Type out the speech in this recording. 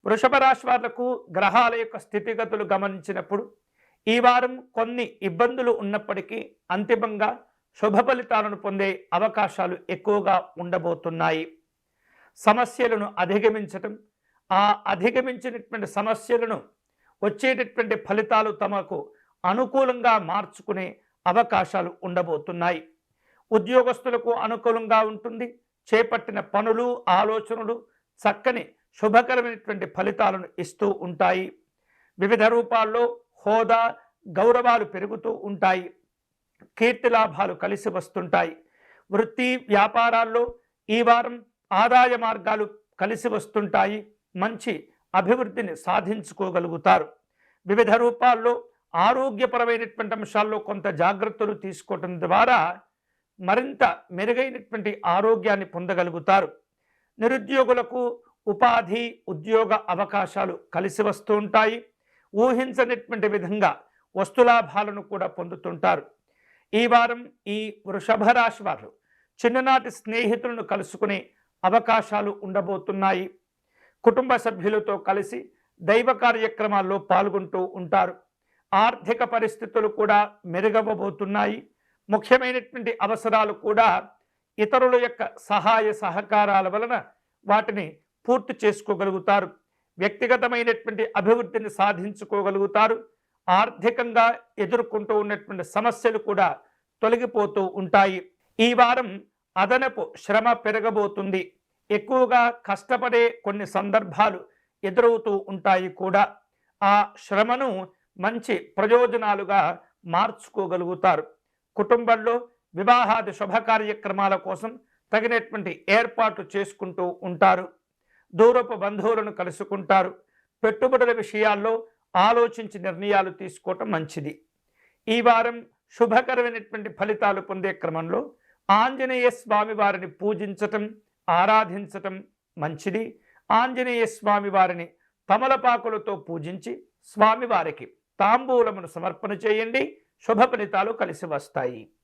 వృషభ రాశి వాళ్లకు గ్రహాల యొక్క స్థితిగతులు గమనించినప్పుడు ఈ వారం కొన్ని ఇబ్బందులు ఉన్నప్పటికీ అంతిమంగా శుభ ఫలితాలను పొందే అవకాశాలు ఎక్కువగా ఉండబోతున్నాయి. సమస్యలను అధిగమించటం, ఆ అధిగమించినటువంటి సమస్యలను వచ్చేటటువంటి ఫలితాలు తమకు అనుకూలంగా మార్చుకునే అవకాశాలు ఉండబోతున్నాయి. ఉద్యోగస్తులకు అనుకూలంగా ఉంటుంది. చేపట్టిన పనులు, ఆలోచనలు చక్కని శుభకరమైనటువంటి ఫలితాలను ఇస్తూ ఉంటాయి. వివిధ రూపాల్లో హోదా, గౌరవాలు పెరుగుతూ ఉంటాయి. కీర్తి లాభాలు కలిసి వస్తుంటాయి. వృత్తి వ్యాపారాల్లో ఈ వారం ఆదాయ మార్గాలు కలిసి వస్తుంటాయి. మంచి అభివృద్ధిని సాధించుకోగలుగుతారు. వివిధ రూపాల్లో ఆరోగ్యపరమైనటువంటి అంశాల్లో కొంత జాగ్రత్తలు తీసుకోవటం ద్వారా మరింత మెరుగైనటువంటి ఆరోగ్యాన్ని పొందగలుగుతారు. నిరుద్యోగులకు ఉపాధి, ఉద్యోగ అవకాశాలు కలిసి వస్తూ ఉంటాయి. ఊహించనటువంటి విధంగా వస్తులాభాలను కూడా పొందుతుంటారు. ఈ వారం ఈ వృషభ రాశి వారు చిన్ననాటి స్నేహితులను కలుసుకునే అవకాశాలు ఉండబోతున్నాయి. కుటుంబ సభ్యులతో కలిసి దైవ కార్యక్రమాల్లో పాల్గొంటూ ఉంటారు. ఆర్థిక పరిస్థితులు కూడా మెరుగవబోతున్నాయి. ముఖ్యమైనటువంటి అవసరాలు కూడా ఇతరుల యొక్క సహాయ సహకారాల వలన వాటిని పూర్తి చేసుకోగలుగుతారు. వ్యక్తిగతమైనటువంటి అభివృద్ధిని సాధించుకోగలుగుతారు. ఆర్థికంగా ఎదుర్కొంటూ ఉన్నటువంటి సమస్యలు కూడా తొలగిపోతూ ఉంటాయి. ఈ వారం అదనపు శ్రమ పెరగబోతుంది. ఎక్కువగా కష్టపడే కొన్ని సందర్భాలు ఎదురవుతూ ఉంటాయి కూడా. ఆ శ్రమను మంచి ప్రయోజనాలుగా మార్చుకోగలుగుతారు. కుటుంబంలో వివాహాది శుభ కార్యక్రమాల కోసం తగినటువంటి ఏర్పాట్లు చేసుకుంటూ ఉంటారు. దూరపు బంధువులను కలుసుకుంటారు. పెట్టుబడుల విషయాల్లో ఆలోచించి నిర్ణయాలు తీసుకోవటం మంచిది. ఈ వారం శుభకరమైనటువంటి ఫలితాలు పొందే క్రమంలో ఆంజనేయ స్వామి వారిని పూజించటం, ఆరాధించటం మంచిది. ఆంజనేయ స్వామి వారిని తమలపాకులతో పూజించి స్వామివారికి తాంబూలమును సమర్పణ చేయండి. శుభ ఫలితాలు కలిసి వస్తాయి.